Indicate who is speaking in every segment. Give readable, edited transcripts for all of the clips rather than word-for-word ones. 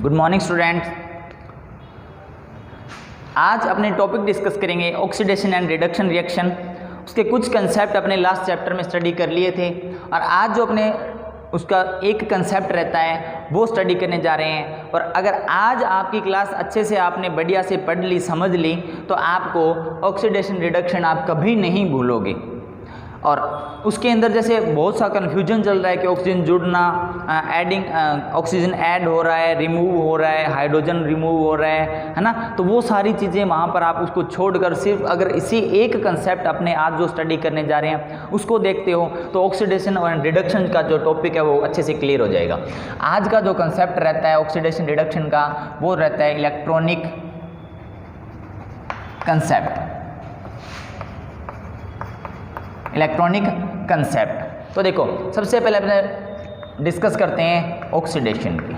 Speaker 1: Good morning students. आज अपने topic discuss करेंगे ऑक्सीडेशन एंड रिडक्शन रिएक्शन। उसके कुछ कंसेप्ट अपने लास्ट चैप्टर में स्टडी कर लिए थे और आज जो अपने उसका एक कंसेप्ट रहता है वो स्टडी करने जा रहे हैं। और अगर आज आपकी क्लास अच्छे से आपने बढ़िया से पढ़ ली, समझ ली, तो आपको ऑक्सीडेशन रिडक्शन आप कभी नहीं भूलोगे। और उसके अंदर जैसे बहुत सा कन्फ्यूजन चल रहा है कि ऑक्सीजन जुड़ना, ऑक्सीजन ऐड हो रहा है, रिमूव हो रहा है, हाइड्रोजन रिमूव हो रहा है ना। तो वो सारी चीज़ें वहाँ पर आप उसको छोड़कर सिर्फ अगर इसी एक कंसेप्ट अपने आज जो स्टडी करने जा रहे हैं उसको देखते हो तो ऑक्सीडेशन और रिडक्शन का जो टॉपिक है वो अच्छे से क्लियर हो जाएगा। आज का जो कंसेप्ट रहता है ऑक्सीडेशन रिडक्शन का वो रहता है इलेक्ट्रॉनिक कंसेप्ट। इलेक्ट्रॉनिक कंसेप्ट तो देखो, सबसे पहले अपने डिस्कस करते हैं ऑक्सीडेशन की।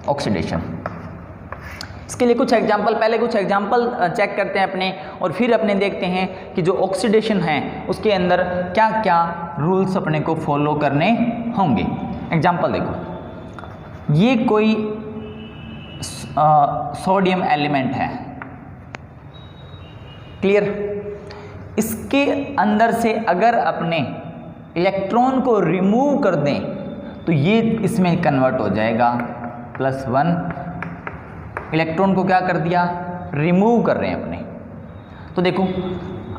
Speaker 1: ऑक्सीडेशन, इसके लिए कुछ एग्जांपल, पहले कुछ एग्जांपल चेक करते हैं अपने और फिर अपने देखते हैं कि जो ऑक्सीडेशन है उसके अंदर क्या क्या रूल्स अपने को फॉलो करने होंगे। एग्जांपल देखो, ये कोई सोडियम एलिमेंट है, क्लियर। इसके अंदर से अगर अपने इलेक्ट्रॉन को रिमूव कर दें तो ये इसमें कन्वर्ट हो जाएगा +1। इलेक्ट्रॉन को क्या कर दिया, रिमूव कर रहे हैं अपने। तो देखो,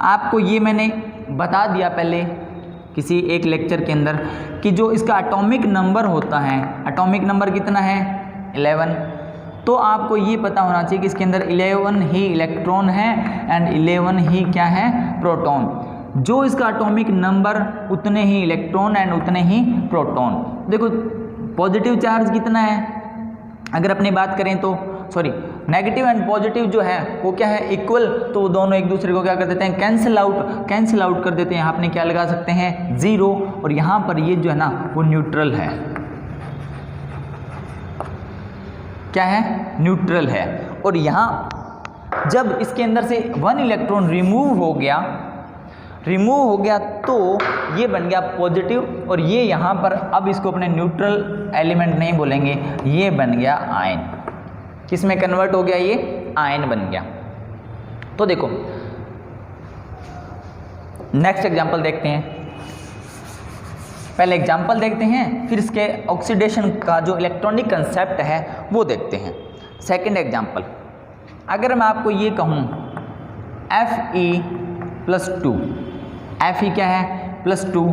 Speaker 1: आपको ये मैंने बता दिया पहले किसी एक लेक्चर के अंदर कि जो इसका एटॉमिक नंबर होता है, एटॉमिक नंबर कितना है 11। तो आपको ये पता होना चाहिए कि इसके अंदर 11 ही इलेक्ट्रॉन है एंड 11 ही क्या है, प्रोटॉन। जो इसका एटॉमिक नंबर उतने ही इलेक्ट्रॉन एंड उतने ही प्रोटॉन। देखो, पॉजिटिव चार्ज कितना है, अगर अपनी बात करें तो नेगेटिव एंड पॉजिटिव जो है वो क्या है, इक्वल। तो वो दोनों एक दूसरे को क्या कर देते हैं, कैंसिल आउट कर देते हैं। यहाँ अपने क्या लगा सकते हैं, 0। और यहाँ पर ये जो है ना वो न्यूट्रल है, क्या है, न्यूट्रल है। और यहाँ जब इसके अंदर से 1 इलेक्ट्रॉन रिमूव हो गया तो ये बन गया पॉजिटिव। और ये यहाँ पर अब इसको अपने न्यूट्रल एलिमेंट नहीं बोलेंगे, ये बन गया आयन। किस में कन्वर्ट हो गया, ये आयन बन गया। तो देखो, नेक्स्ट एग्जांपल देखते हैं। पहले एग्जाम्पल देखते हैं, फिर इसके ऑक्सीडेशन का जो इलेक्ट्रॉनिक कंसेप्ट है वो देखते हैं। सेकंड एग्जाम्पल, अगर मैं आपको ये कहूँ Fe+2, Fe क्या है, +2,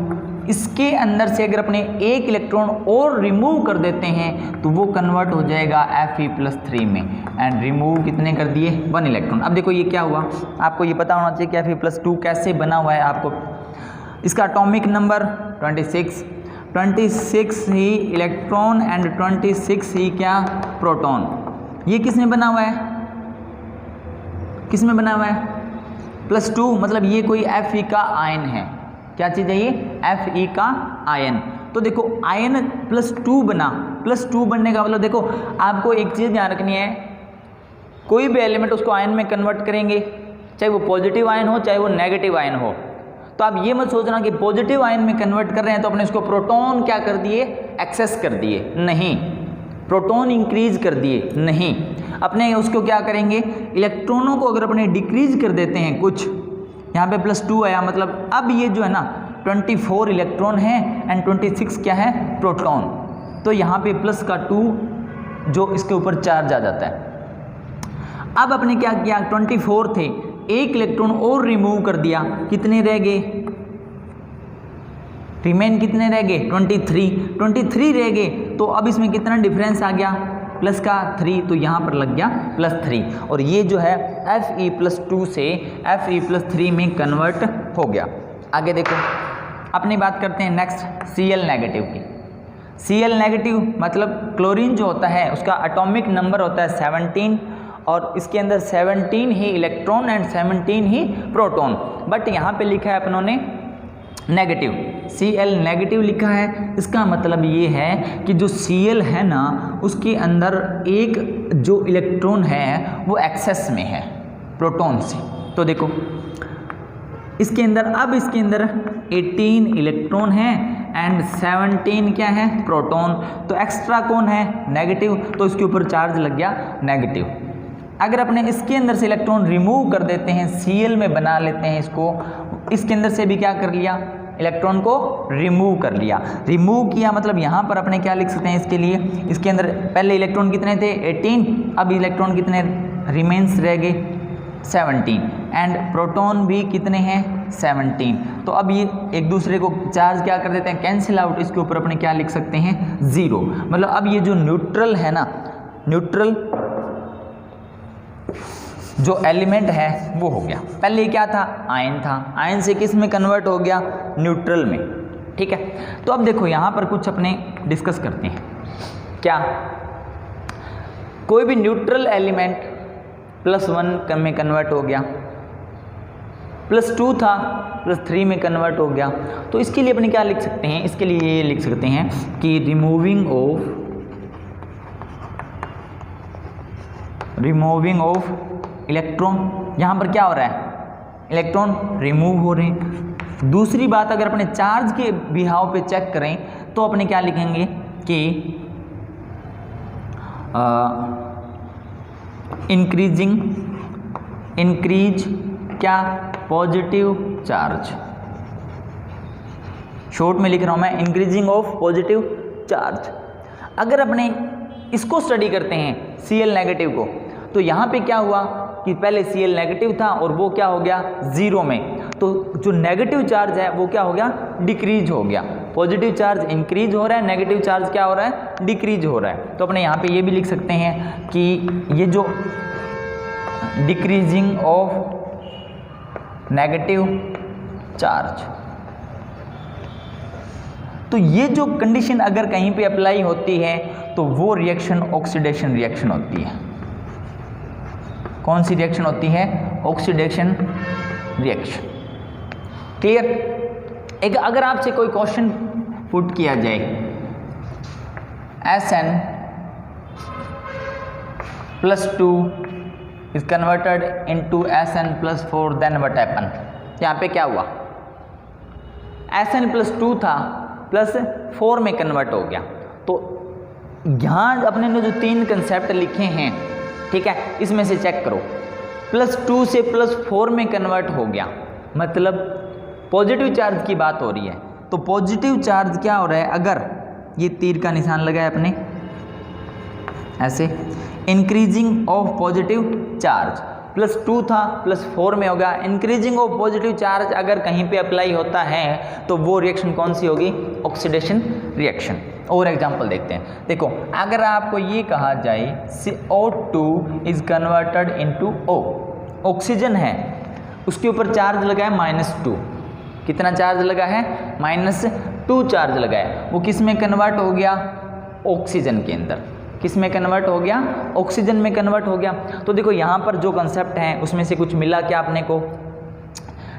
Speaker 1: इसके अंदर से अगर अपने एक इलेक्ट्रॉन और रिमूव कर देते हैं तो वो कन्वर्ट हो जाएगा Fe+3 में। एंड रिमूव कितने कर दिए, 1 इलेक्ट्रॉन। अब देखो ये क्या हुआ, आपको ये पता होना चाहिए कि Fe+2 कैसे बना हुआ है। आपको इसका atomic number 26 he electron and 26 ही क्या, प्रोटॉन। ये किसमें बना हुआ है, किसमें बना हुआ है, +2। मतलब ये कोई Fe का आयन है। क्या चीज़ है ये, Fe का आयन। तो देखो आयन +2 बना, +2 बनने का मतलब देखो आपको एक चीज़ ध्यान रखनी है, कोई भी एलिमेंट उसको आयन में कन्वर्ट करेंगे, चाहे वो पॉजिटिव आयन हो चाहे वो नेगेटिव आयन हो। तो आप ये मत सोचना कि पॉजिटिव आयन में कन्वर्ट कर रहे हैं तो अपने इसको प्रोटॉन क्या कर दिए, एक्सेस कर दिए, नहीं। प्रोटॉन इंक्रीज कर दिए, नहीं। अपने उसको क्या करेंगे, इलेक्ट्रॉनों को अगर अपने डिक्रीज कर देते हैं कुछ, यहाँ पे +2 आया, मतलब अब ये जो है ना 24 इलेक्ट्रॉन है एंड 26 क्या है, प्रोटॉन। तो यहाँ पे +2 जो इसके ऊपर चार्ज आ जाता है। अब अपने क्या किया, 24 थे, एक इलेक्ट्रॉन और रिमूव कर दिया, कितने रह गए, रिमेन कितने रह गए, 23 रह गए। तो अब इसमें कितना डिफरेंस आ गया, +3, तो यहाँ पर लग गया +3। और ये जो है Fe+2 से Fe+3 में कन्वर्ट हो गया। आगे देखो, अपनी बात करते हैं नेक्स्ट Cl नेगेटिव की। Cl नेगेटिव मतलब क्लोरीन जो होता है उसका एटॉमिक नंबर होता है 17 और इसके अंदर 17 ही इलेक्ट्रॉन एंड 17 ही प्रोटॉन। बट यहाँ पे लिखा है अपनों ने नेगेटिव, Cl नेगेटिव लिखा है। इसका मतलब ये है कि जो Cl है ना उसके अंदर एक जो इलेक्ट्रॉन है वो एक्सेस में है प्रोटॉन से। तो देखो इसके अंदर, अब इसके अंदर 18 इलेक्ट्रॉन हैं एंड 17 क्या है, प्रोटॉन। तो एक्स्ट्रा कौन है, नेगेटिव, तो इसके ऊपर चार्ज लग गया नेगेटिव। अगर अपने इसके अंदर से इलेक्ट्रॉन रिमूव कर देते हैं, Cl में बना लेते हैं इसको, इसके अंदर से भी क्या कर लिया, इलेक्ट्रॉन को रिमूव कर लिया। रिमूव किया मतलब यहाँ पर अपने क्या लिख सकते हैं इसके लिए, इसके अंदर पहले इलेक्ट्रॉन कितने थे 18, अब इलेक्ट्रॉन कितने रिमेन्स रह गए 17, एंड प्रोटॉन भी कितने हैं 17। तो अब ये एक दूसरे को चार्ज क्या कर देते हैं, कैंसिल आउट, इसके ऊपर अपने क्या लिख सकते हैं 0। मतलब अब ये जो न्यूट्रल है ना, न्यूट्रल जो एलिमेंट है वो हो गया। पहले क्या था, आयन था, आयन से किस में कन्वर्ट हो गया, न्यूट्रल में। ठीक है, तो अब देखो यहाँ पर कुछ अपने डिस्कस करते हैं। क्या, कोई भी न्यूट्रल एलिमेंट +1 में कन्वर्ट हो गया, +2 था +3 में कन्वर्ट हो गया, तो इसके लिए अपने क्या लिख सकते हैं, इसके लिए ये लिख सकते हैं कि रिमूविंग ऑफ इलेक्ट्रॉन। यहाँ पर क्या हो रहा है, इलेक्ट्रॉन रिमूव हो रहे हैं। दूसरी बात, अगर अपने चार्ज के बिहाव पे चेक करें तो अपने क्या लिखेंगे कि इंक्रीज क्या, पॉजिटिव चार्ज। शॉर्ट में लिख रहा हूं मैं, इंक्रीजिंग ऑफ पॉजिटिव चार्ज। अगर अपने इसको स्टडी करते हैं Cl नेगेटिव को, तो यहाँ पे क्या हुआ कि पहले Cl नेगेटिव था और वो क्या हो गया 0 में, तो जो नेगेटिव चार्ज है वो क्या हो गया, डिक्रीज हो गया। पॉजिटिव चार्ज इंक्रीज हो रहा है, नेगेटिव चार्ज क्या हो रहा है, डिक्रीज हो रहा है। तो अपने यहाँ पे ये भी लिख सकते हैं कि ये जो डिक्रीजिंग ऑफ नेगेटिव चार्ज, तो ये जो कंडीशन अगर कहीं पे अप्लाई होती है तो वो रिएक्शन ऑक्सीडेशन रिएक्शन होती है। कौन सी रिएक्शन होती है, ऑक्सीडेशन रिएक्शन। क्लियर। एक अगर आपसे कोई क्वेश्चन पुट किया जाए, Sn +2 is converted into Sn+4, then what happen? यहाँ पे क्या हुआ, Sn+2 था +4 में कन्वर्ट हो गया। तो यहाँ अपने ने जो 3 कंसेप्ट लिखे हैं, ठीक है, इसमें से चेक करो, +2 से +4 में कन्वर्ट हो गया, मतलब पॉजिटिव चार्ज की बात हो रही है। तो पॉजिटिव चार्ज क्या हो रहा है, अगर ये तीर का निशान लगाया अपने ऐसे, इंक्रीजिंग ऑफ पॉजिटिव चार्ज, +2 था +4 में होगा। इंक्रीजिंग ऑफ पॉजिटिव चार्ज अगर कहीं पे अप्लाई होता है तो वो रिएक्शन कौन सी होगी, ऑक्सीडेशन रिएक्शन। और एग्जांपल देखते हैं। देखो, अगर आपको ये कहा जाए CO2 is converted into O, oxygen है, उसके ऊपर चार्ज लगा है -2, कितना चार्ज लगा है, -2 चार्ज लगा है, वो किस में कन्वर्ट हो गया, ऑक्सीजन के अंदर। किस में कन्वर्ट हो गया, ऑक्सीजन में कन्वर्ट हो गया। तो देखो यहाँ पर जो कंसेप्ट है उसमें से कुछ मिला क्या अपने को,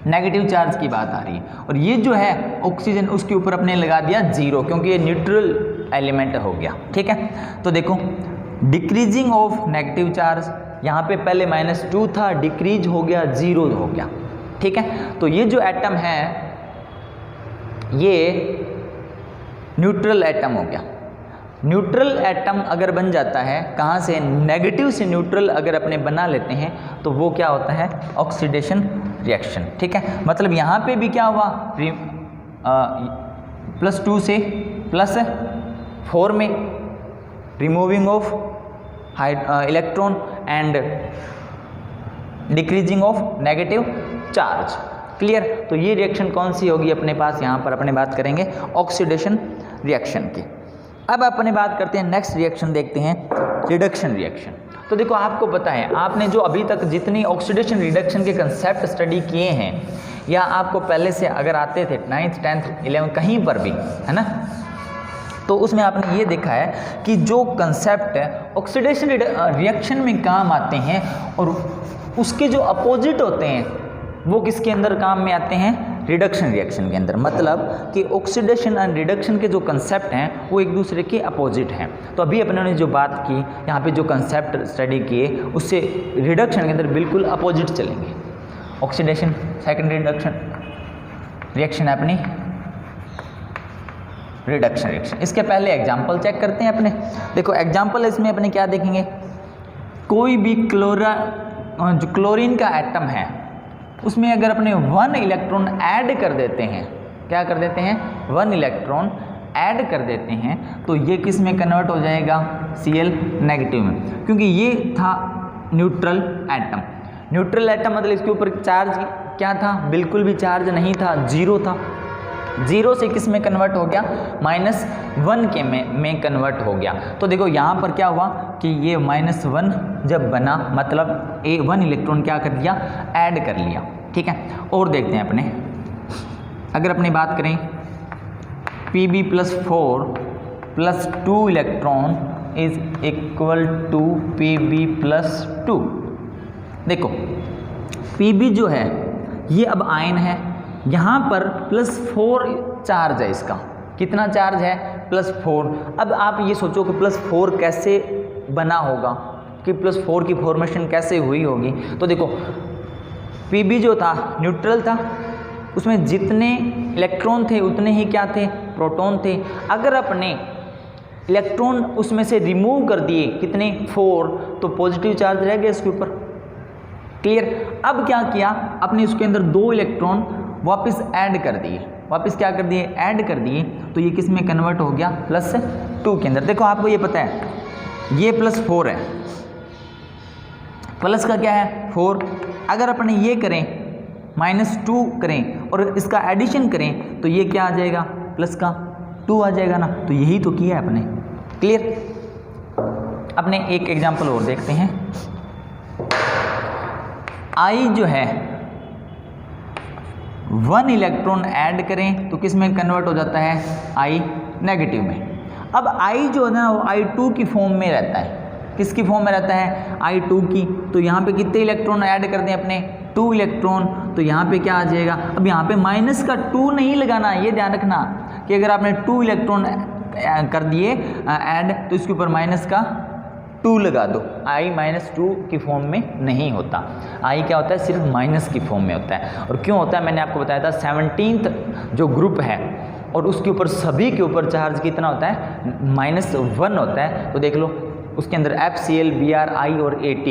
Speaker 1: नेगेटिव चार्ज की बात आ रही है, और ये जो है ऑक्सीजन उसके ऊपर अपने लगा दिया 0, क्योंकि ये न्यूट्रल एलिमेंट हो गया। ठीक है, तो देखो डिक्रीजिंग ऑफ नेगेटिव चार्ज, यहाँ पे पहले -2 था, डिक्रीज हो गया 0 हो गया। ठीक है, तो ये जो एटम है ये न्यूट्रल एटम हो गया। न्यूट्रल एटम अगर बन जाता है, कहाँ से, नेगेटिव से न्यूट्रल अगर अपने बना लेते हैं तो वो क्या होता है, ऑक्सीडेशन रिएक्शन। ठीक है, मतलब यहाँ पे भी क्या हुआ, +2 से +4 में removing of electron and decreasing of negative charge. Clear. तो ये रिएक्शन कौन सी होगी अपने पास, यहाँ पर अपने बात करेंगे ऑक्सीडेशन रिएक्शन की। अब अपने बात करते हैं नेक्स्ट रिएक्शन, देखते हैं रिडक्शन रिएक्शन। तो देखो आपको पता है, आपने जो अभी तक जितनी ऑक्सीडेशन रिडक्शन के कंसेप्ट स्टडी किए हैं, या आपको पहले से अगर आते थे 9th 10th 11th कहीं पर भी, है ना, तो उसमें आपने ये देखा है कि जो कंसेप्ट ऑक्सीडेशन रिएक्शन में काम आते हैं और उसके जो अपोजिट होते हैं वो किसके अंदर काम में आते हैं, रिडक्शन रिएक्शन के अंदर। मतलब कि ऑक्सीडेशन एंड रिडक्शन के जो कंसेप्ट हैं वो एक दूसरे के अपोजिट हैं। तो अभी अपने ने जो बात की, यहाँ पे जो कंसेप्ट स्टडी किए, उससे रिडक्शन के अंदर बिल्कुल अपोजिट चलेंगे। ऑक्सीडेशन सेकेंडरी रिडक्शन रिएक्शन है अपनी रिडक्शन रिएक्शन। इसके पहले एग्जाम्पल चेक करते हैं अपने। देखो एग्जाम्पल इसमें अपने क्या देखेंगे, कोई भी जो क्लोरीन का एटम है उसमें अगर अपने 1 इलेक्ट्रॉन ऐड कर देते हैं, क्या कर देते हैं, 1 इलेक्ट्रॉन ऐड कर देते हैं, तो ये किस में कन्वर्ट हो जाएगा, Cl नेगेटिव में, क्योंकि ये था न्यूट्रल एटम। न्यूट्रल एटम मतलब इसके ऊपर चार्ज क्या था, बिल्कुल भी चार्ज नहीं था, जीरो था। जीरो से किस में कन्वर्ट हो गया, -1 के में कन्वर्ट हो गया। तो देखो यहाँ पर क्या हुआ कि ये -1 जब बना मतलब 1 इलेक्ट्रॉन क्या कर दिया, ऐड कर लिया। ठीक है, और देखते हैं अपने, अगर अपनी बात करें Pb+4 + 2 electron is equal to Pb+2। देखो Pb जो है ये अब आयन है, यहाँ पर +4 चार्ज है, इसका कितना चार्ज है, +4। अब आप ये सोचो कि +4 कैसे बना होगा, कि +4 की फॉर्मेशन कैसे हुई होगी। तो देखो Pb जो था न्यूट्रल था, उसमें जितने इलेक्ट्रॉन थे उतने ही क्या थे, प्रोटॉन थे। अगर अपने इलेक्ट्रॉन उसमें से रिमूव कर दिए कितने, 4, तो पॉजिटिव चार्ज रह गया इसके ऊपर। क्लियर। अब क्या किया, अपने उसके अंदर 2 इलेक्ट्रॉन वापस ऐड कर दिए, वापस क्या कर दिए, ऐड कर दिए, तो ये किस में कन्वर्ट हो गया, +2 के अंदर। देखो आपको ये पता है ये +4 है, प्लस का क्या है 4। अगर अपने ये करें -2 करें और इसका एडिशन करें तो ये क्या आ जाएगा, प्लस का 2 आ जाएगा ना। तो यही तो किया है अपने। क्लियर। अपने एक एग्जांपल और देखते हैं। I जो है 1 इलेक्ट्रॉन ऐड करें तो किस में कन्वर्ट हो जाता है, I नेगेटिव में। अब I जो है ना वो I2 की फॉर्म में रहता है, किसकी फॉर्म में रहता है, I2 की। तो यहाँ पे कितने इलेक्ट्रॉन ऐड कर दें अपने, 2 इलेक्ट्रॉन। तो यहाँ पे क्या आ जाएगा, अब यहाँ पे -2 नहीं लगाना, ये ध्यान रखना कि अगर आपने 2 इलेक्ट्रॉन कर दिए ऐड तो इसके ऊपर -2 लगा दो। I -2 की फॉर्म में नहीं होता, I क्या होता है, सिर्फ माइनस की फॉर्म में होता है। और क्यों होता है, मैंने आपको बताया था 17th जो ग्रुप है और उसके ऊपर सभी के ऊपर चार्ज कितना होता है, -1 होता है। तो देख लो उसके अंदर FCl, Br, I और At,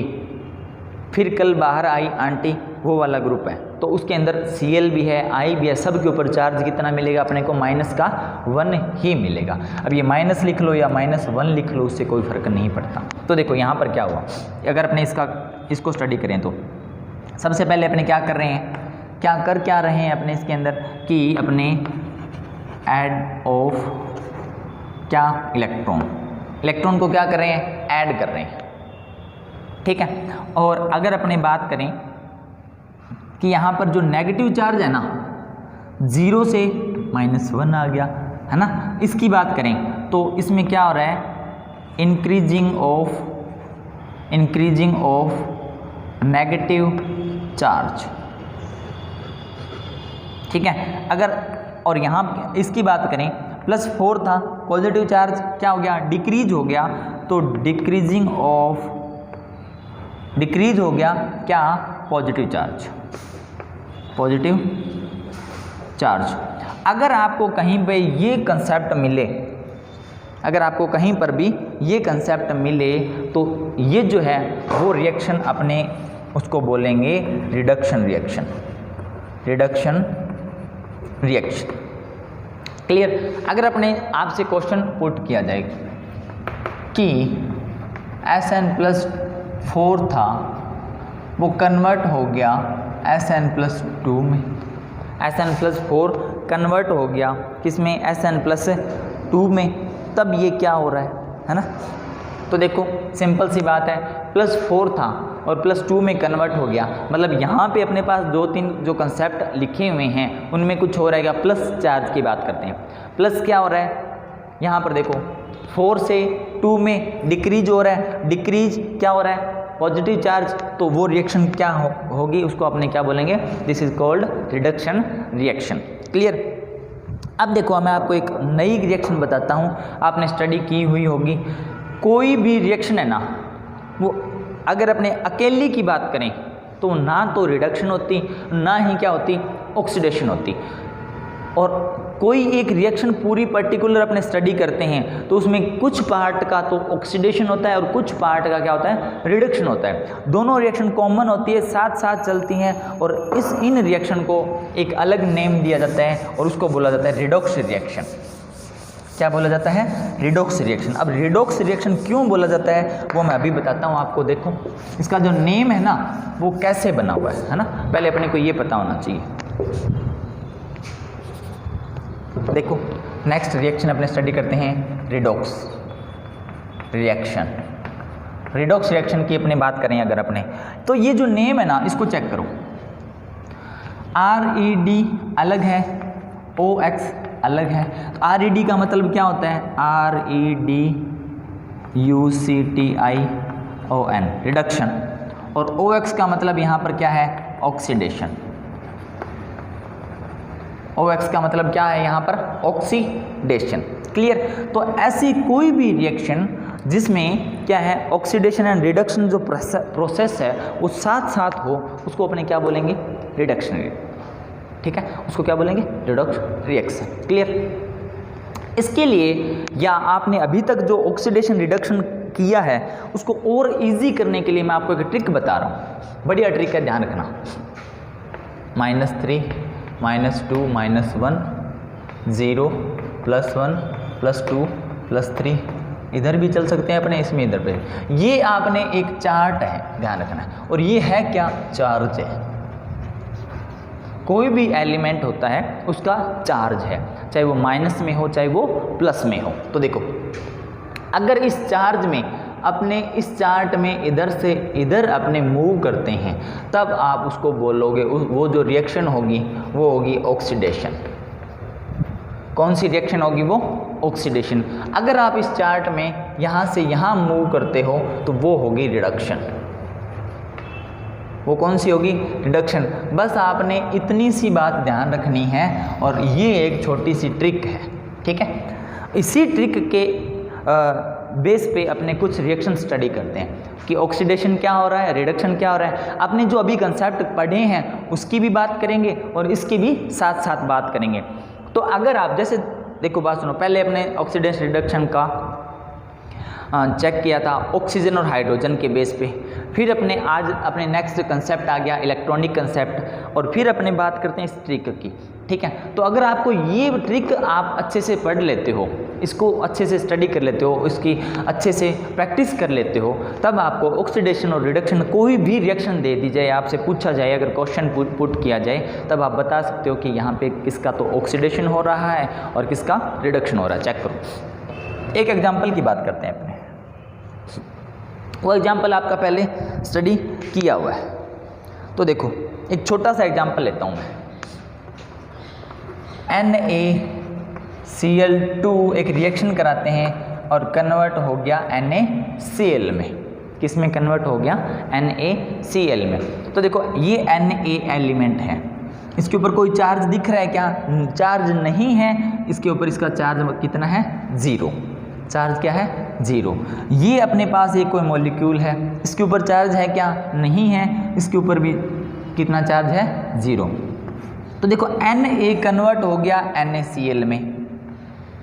Speaker 1: फिर कल बाहर आई आंटी, वो वाला ग्रुप है। तो उसके अंदर Cl भी है, I भी है, सब के ऊपर चार्ज कितना मिलेगा अपने को, -1 ही मिलेगा। अब ये माइनस लिख लो या -1 लिख लो, उससे कोई फर्क नहीं पड़ता। तो देखो यहाँ पर क्या हुआ, अगर अपने इसको स्टडी करें तो सबसे पहले अपने क्या कर रहे हैं, क्या रहे हैं अपने इसके अंदर कि अपने ऐड ऑफ क्या, इलेक्ट्रॉन को क्या कर रहे हैं, ऐड कर रहे हैं। ठीक है। और अगर अपने बात करें कि यहाँ पर जो नेगेटिव चार्ज है ना, 0 से -1 आ गया है ना, इसकी बात करें तो इसमें क्या हो रहा है, इंक्रीजिंग ऑफ नेगेटिव चार्ज। ठीक है। अगर और यहाँ इसकी बात करें +4 था, पॉजिटिव चार्ज क्या हो गया, डिक्रीज हो गया। तो डिक्रीज हो गया क्या, पॉजिटिव चार्ज। अगर आपको कहीं पे ये कंसेप्ट मिले, अगर आपको कहीं पर भी ये कंसेप्ट मिले तो ये जो है वो रिएक्शन अपने उसको बोलेंगे रिडक्शन रिएक्शन। क्लियर। अगर अपने आपसे क्वेश्चन पुट किया जाए कि SN+4 था वो कन्वर्ट हो गया SN+2 में, SN+4 कन्वर्ट हो गया किसमें, SN+2 में, तब ये क्या हो रहा है ना। तो देखो सिंपल सी बात है, +4 था और +2 में कन्वर्ट हो गया, मतलब यहाँ पे अपने पास 2-3 जो कंसेप्ट लिखे हुए हैं उनमें कुछ हो रहेगा। प्लस चार्ज की बात करते हैं, प्लस क्या हो रहा है, यहाँ पर देखो 4 से 2 में डिक्रीज हो रहा है, डिक्रीज क्या हो रहा है, पॉजिटिव चार्ज। तो वो रिएक्शन क्या होगी, उसको अपने क्या बोलेंगे, this is called reduction reaction. Clear. अब देखो मैं आपको एक नई रिएक्शन बताता हूँ, आपने स्टडी की हुई होगी। कोई भी रिएक्शन है ना, वो अगर अपने अकेली की बात करें तो ना तो रिडक्शन होती, ना ही क्या होती, ऑक्सीडेशन होती। और कोई एक रिएक्शन पूरी पर्टिकुलर अपने स्टडी करते हैं तो उसमें कुछ पार्ट का तो ऑक्सीडेशन होता है और कुछ पार्ट का क्या होता है, रिडक्शन होता है। दोनों रिएक्शन कॉमन होती है, साथ साथ चलती हैं और इन रिएक्शन को एक अलग नेम दिया जाता है और उसको बोला जाता है रिडॉक्स रिएक्शन। क्या बोला जाता है, रिडॉक्स रिएक्शन। अब रिडॉक्स रिएक्शन क्यों बोला जाता है वो मैं अभी बताता हूँ आपको। देखो इसका जो नेम है ना वो कैसे बना हुआ है ना, पहले अपने को ये पता होना चाहिए। देखो नेक्स्ट रिएक्शन अपने स्टडी करते हैं रिडॉक्स रिएक्शन। रिडॉक्स रिएक्शन की अपने बात करें अगर अपने, तो ये जो नेम है ना इसको चेक करो। RED अलग है, OX अलग है। तो RED का मतलब क्या होता है, REDUCTION रिडक्शन, और OX का मतलब यहाँ पर क्या है, ऑक्सीडेशन। OX का मतलब क्या है यहाँ पर, ऑक्सीडेशन। क्लियर। तो ऐसी कोई भी रिएक्शन जिसमें क्या है, ऑक्सीडेशन एंड रिडक्शन जो प्रोसेस है वो साथ साथ हो, उसको अपने क्या बोलेंगे, रिडक्शन। ठीक है, उसको क्या बोलेंगे, रिडॉक्स रिएक्शन। क्लियर। इसके लिए या आपने अभी तक जो ऑक्सीडेशन रिडक्शन किया है उसको और इजी करने के लिए मैं आपको एक ट्रिक बता रहा हूँ। बढ़िया ट्रिक है, ध्यान रखना। -3 -2 -1 0 +1 +2 +3, इधर भी चल सकते हैं अपने, इसमें इधर पे। ये आपने एक चार्ट है, ध्यान रखना। और ये है क्या, चार्ज है। कोई भी एलिमेंट होता है उसका चार्ज है, चाहे वो माइनस में हो चाहे वो प्लस में हो। तो देखो अगर इस चार्ज में अपने इस चार्ट में इधर से इधर अपने मूव करते हैं तब आप उसको बोलोगे, वो जो रिएक्शन होगी वो होगी ऑक्सीडेशन। कौन सी रिएक्शन होगी, वो ऑक्सीडेशन। अगर आप इस चार्ट में यहाँ से यहाँ मूव करते हो तो वो होगी रिडक्शन। वो कौन सी होगी, रिडक्शन। बस आपने इतनी सी बात ध्यान रखनी है और ये एक छोटी सी ट्रिक है। ठीक है, इसी ट्रिक के बेस पे अपने कुछ रिएक्शन स्टडी करते हैं कि ऑक्सीडेशन क्या हो रहा है, रिडक्शन क्या हो रहा है। आपने जो अभी कंसेप्ट पढ़े हैं उसकी भी बात करेंगे और इसकी भी साथ साथ बात करेंगे। तो अगर आप जैसे देखो, बात सुनो, पहले अपने ऑक्सीडेशन रिडक्शन का चेक किया था ऑक्सीजन और हाइड्रोजन के बेस पे, फिर आज अपने नेक्स्ट कंसेप्ट आ गया इलेक्ट्रॉनिक कंसेप्ट, और फिर अपने बात करते हैं इस ट्रिक की। ठीक है, तो अगर आपको ये ट्रिक आप अच्छे से पढ़ लेते हो, इसको अच्छे से स्टडी कर लेते हो, इसकी अच्छे से प्रैक्टिस कर लेते हो, तब आपको ऑक्सीडेशन और रिडक्शन कोई भी रिएक्शन दे दी जाए, आपसे पूछा जाए, अगर क्वेश्चन पुट किया जाए, तब आप बता सकते हो कि यहाँ पे किसका तो ऑक्सीडेशन हो रहा है और किसका रिडक्शन हो रहा है। चेक करो, एक एग्जाम्पल की बात करते हैं अपने। वो एग्जाम्पल आपका पहले स्टडी किया हुआ है। तो देखो एक छोटा सा एग्जाम्पल लेता हूँ मैं। NaCl2 एक रिएक्शन कराते हैं और कन्वर्ट हो गया NaCl में। किस में कन्वर्ट हो गया, NaCl में। तो देखो ये Na एलिमेंट है, इसके ऊपर कोई चार्ज दिख रहा है क्या, चार्ज नहीं है। इसके ऊपर इसका चार्ज कितना है, 0। चार्ज क्या है, 0। ये अपने पास एक कोई मॉलिक्यूल है, इसके ऊपर चार्ज है क्या, नहीं है। इसके ऊपर भी कितना चार्ज है, 0। तो देखो Na कन्वर्ट हो गया NaCl में।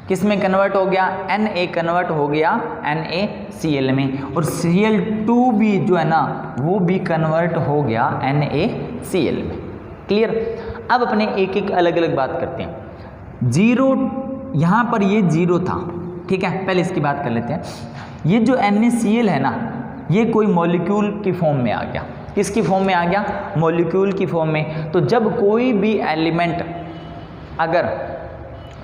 Speaker 1: किस में कन्वर्ट हो गया, Na कन्वर्ट हो गया NaCl में, और Cl2 भी जो है ना वो भी कन्वर्ट हो गया NaCl में। क्लियर। अब अपने एक एक अलग अलग बात करते हैं। 0 यहाँ पर ये 0 था, ठीक है, पहले इसकी बात कर लेते हैं। ये जो NaCl है ना, ये कोई मॉलिक्यूल की फॉर्म में आ गया। किसकी फॉर्म में आ गया, मॉलिक्यूल की फॉर्म में। तो जब कोई भी एलिमेंट अगर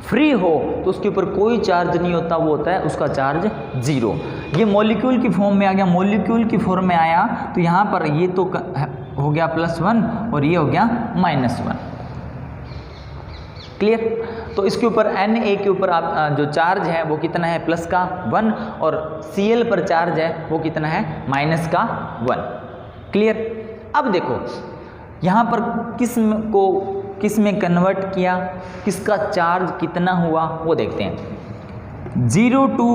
Speaker 1: फ्री हो तो उसके ऊपर कोई चार्ज नहीं होता, वो होता है उसका चार्ज 0। ये मॉलिक्यूल की फॉर्म में आ गया, मॉलिक्यूल की फॉर्म में आया तो यहाँ पर ये तो हो गया +1 और ये हो गया -1। क्लियर। तो इसके ऊपर Na के ऊपर आप जो चार्ज है वो कितना है, +1, और Cl पर चार्ज है वो कितना है, -1। क्लियर। अब देखो यहाँ पर किस में कन्वर्ट किया, किसका चार्ज कितना हुआ वो देखते हैं। 0 to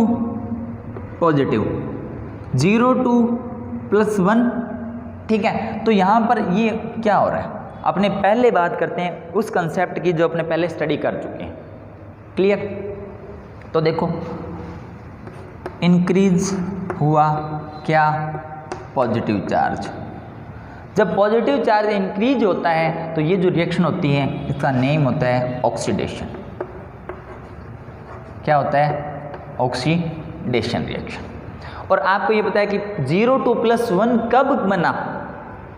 Speaker 1: पॉजिटिव, 0 to +1। ठीक है, तो यहाँ पर ये क्या हो रहा है, अपने पहले बात करते हैं उस कंसेप्ट की जो अपने पहले स्टडी कर चुके हैं। क्लियर। तो देखो इंक्रीज हुआ क्या, पॉजिटिव चार्ज। जब पॉजिटिव चार्ज इंक्रीज होता है तो ये जो रिएक्शन होती है इसका नेम होता है ऑक्सीडेशन। क्या होता है, ऑक्सीडेशन रिएक्शन। और आपको ये पता है कि 0 2 + 1 कब बना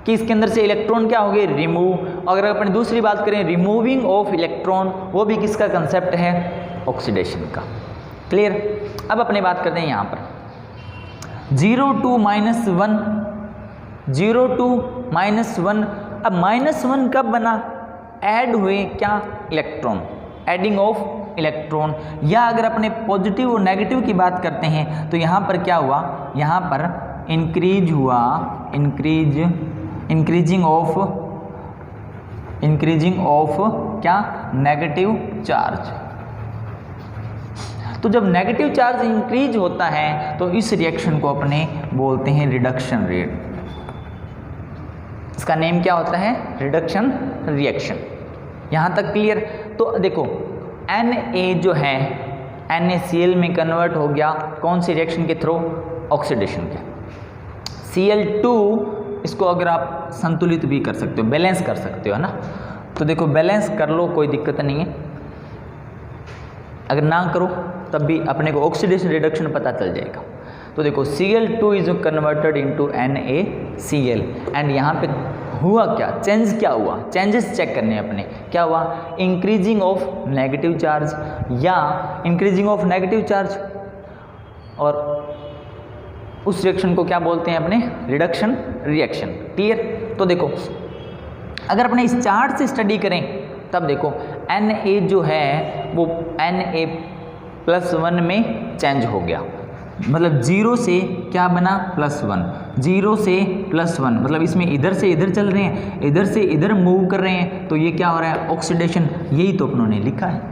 Speaker 1: कि इसके अंदर से इलेक्ट्रॉन क्या हो गए, रिमूव। अगर अपन दूसरी बात करें रिमूविंग ऑफ इलेक्ट्रॉन, वो भी किसका कंसेप्ट है, ऑक्सीडेशन का। क्लियर। अब अपने बात करते हैं यहाँ पर 0 2 -1, 0 2 -1। अब -1 कब बना, ऐड हुए क्या, इलेक्ट्रॉन, एडिंग ऑफ इलेक्ट्रॉन। या अगर अपने पॉजिटिव और नेगेटिव की बात करते हैं तो यहाँ पर क्या हुआ, यहाँ पर इंक्रीज हुआ, इंक्रीजिंग ऑफ क्या, नेगेटिव चार्ज। तो जब नेगेटिव चार्ज इंक्रीज होता है तो इस रिएक्शन को अपने बोलते हैं रिडक्शन रेट। इसका नेम क्या होता है, रिडक्शन रिएक्शन। यहाँ तक क्लियर। तो देखो Na जो है NaCl में कन्वर्ट हो गया, कौन सी रिएक्शन के थ्रू, ऑक्सीडेशन के। Cl2 इसको अगर आप संतुलित भी कर सकते हो, बैलेंस कर सकते हो, है ना। तो देखो बैलेंस कर लो, कोई दिक्कत नहीं है। अगर ना करो तब भी अपने को ऑक्सीडेशन रिडक्शन पता चल जाएगा। तो देखो Cl2 is converted into NaCl and यहाँ पे हुआ क्या, चेंज क्या हुआ, चेंजेस चेक करने हैं अपने। क्या हुआ, इंक्रीजिंग ऑफ नेगेटिव चार्ज या इंक्रीजिंग ऑफ नेगेटिव चार्ज, और उस रिएक्शन को क्या बोलते हैं अपने, रिडक्शन रिएक्शन। क्लियर। तो देखो अगर अपने इस चार्ट से स्टडी करें तब देखो Na जो है वो Na+1 में चेंज हो गया, मतलब 0 से क्या बना, +1, 0 से +1, मतलब इसमें इधर से इधर चल रहे हैं, इधर से इधर मूव कर रहे हैं, तो ये क्या हो रहा है, ऑक्सीडेशन। यही तो अपनों ने लिखा है।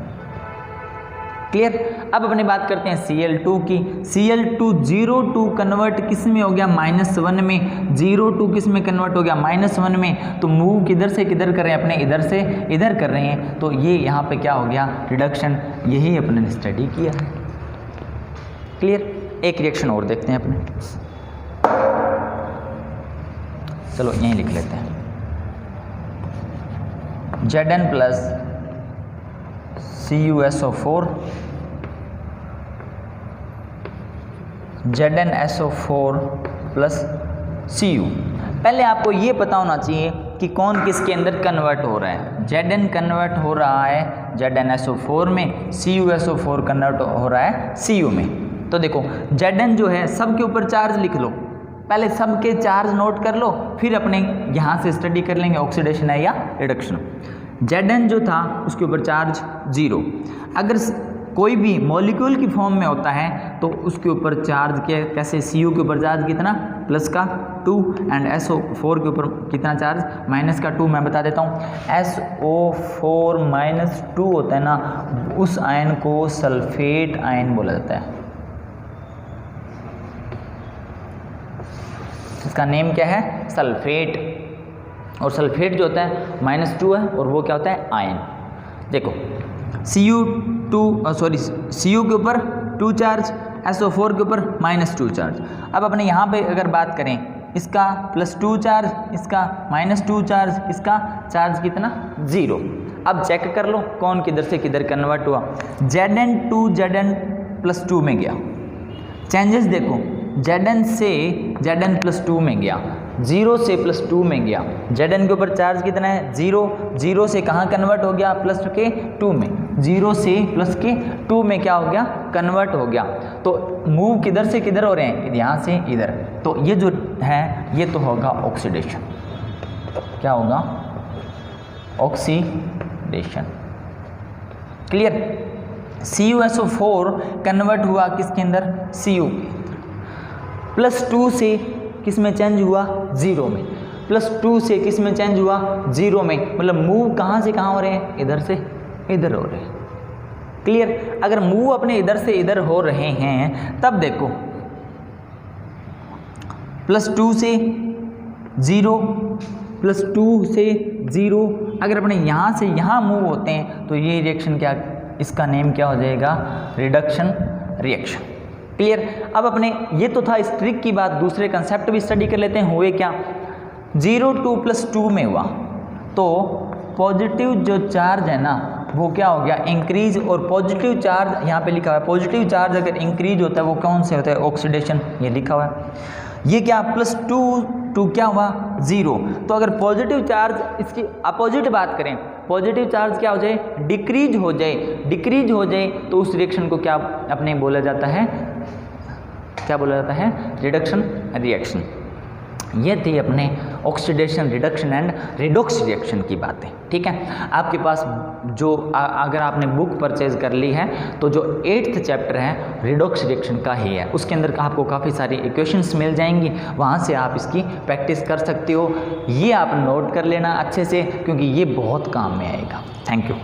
Speaker 1: क्लियर। अब अपने बात करते हैं Cl2 की। Cl2 0 2 कन्वर्ट किस में हो गया, -1 में। 0 2 किस में कन्वर्ट हो गया, -1 में। तो मूव किधर से किधर कर रहे हैं अपने, इधर से इधर कर रहे हैं, तो ये यहाँ पे क्या हो गया, रिडक्शन। यही अपने ने स्टडी किया है। क्लियर। एक रिएक्शन और देखते हैं अपने, चलो यहीं लिख लेते हैं। Zn + CuSO4, ZnSO4 + Cu। पहले आपको ये पता होना चाहिए कि कौन किसके अंदर कन्वर्ट हो रहा है। Zn कन्वर्ट हो रहा है ZnSO4 में, CuSO4 कन्वर्ट हो रहा है Cu में। तो देखो Zn जो है सबके ऊपर चार्ज लिख लो, पहले सबके चार्ज नोट कर लो, फिर अपने यहाँ से स्टडी कर लेंगे ऑक्सीडेशन है या रिडक्शन। Zn जो था उसके ऊपर चार्ज 0। अगर कोई भी मॉलिक्यूल की फॉर्म में होता है तो उसके ऊपर चार्ज के कैसे, Cu के ऊपर चार्ज कितना, +2 एंड SO4 के ऊपर कितना चार्ज, -2। मैं बता देता हूँ, SO4 -2 होता है ना, उस आयन को सल्फेट आयन बोला जाता है। इसका नेम क्या है, सल्फेट। और सल्फेट जो होता है -2 है और वो क्या होता है, आयन। देखो Cu के ऊपर 2 चार्ज, SO4 के ऊपर -2 चार्ज। अब अपने यहाँ पे अगर बात करें, इसका +2 चार्ज, इसका -2 चार्ज, इसका चार्ज कितना, 0। अब चेक कर लो कौन किधर से किधर कन्वर्ट हुआ। Zn2 Zn+2 में गया, चेंजेस देखो, Zn से Zn+2 में गया, 0 से +2 में गया। Zn के ऊपर चार्ज कितना है, 0। 0 से कहाँ कन्वर्ट हो गया, +2 में। 0 से +2 में क्या हो गया, कन्वर्ट हो गया। तो मूव किधर से किधर हो रहे हैं, यहाँ से इधर। तो ये जो है ये तो होगा ऑक्सीडेशन। क्या होगा, ऑक्सीडेशन। क्लियर। CuSO4 कन्वर्ट हुआ किसके अंदर, Cu के। +2 से किस में चेंज हुआ, 0 में। +2 से किस में चेंज हुआ, 0 में। मतलब मूव कहाँ से कहाँ हो रहे हैं, इधर से इधर हो रहे हैं। क्लियर। अगर मूव अपने इधर से इधर हो रहे हैं तब देखो +2 से 0, +2 से 0, अगर अपने यहाँ से यहाँ मूव होते हैं तो ये रिएक्शन क्या इसका नेम क्या हो जाएगा, रिडक्शन रिएक्शन। क्लियर। अब अपने ये तो था इस ट्रिक की बात, दूसरे कंसेप्ट भी स्टडी कर लेते हैं। हुए क्या, 0 2 + 2 में हुआ तो पॉजिटिव जो चार्ज है ना वो क्या हो गया, इंक्रीज, और पॉजिटिव चार्ज यहाँ पे लिखा हुआ है, पॉजिटिव चार्ज अगर इंक्रीज होता है वो कौन से होता है, ऑक्सीडेशन, ये लिखा हुआ है। ये क्या +2 क्या हुआ, 0। तो अगर पॉजिटिव चार्ज इसकी अपोजिट बात करें, पॉजिटिव चार्ज क्या हो जाए, डिक्रीज हो जाए तो उस रिएक्शन को क्या अपने बोला जाता है, क्या बोला जाता है, रिडक्शन रिएक्शन। ये थी अपने oxidation, reduction and redox reaction की बातें। ठीक है, आपके पास जो अगर आपने बुक परचेज कर ली है तो जो 8th चैप्टर है रिडॉक्स रिएक्शन का ही है, उसके अंदर आपको काफ़ी सारी इक्वेशंस मिल जाएंगी, वहाँ से आप इसकी प्रैक्टिस कर सकते हो। ये आप नोट कर लेना अच्छे से, क्योंकि ये बहुत काम में आएगा। Thank you.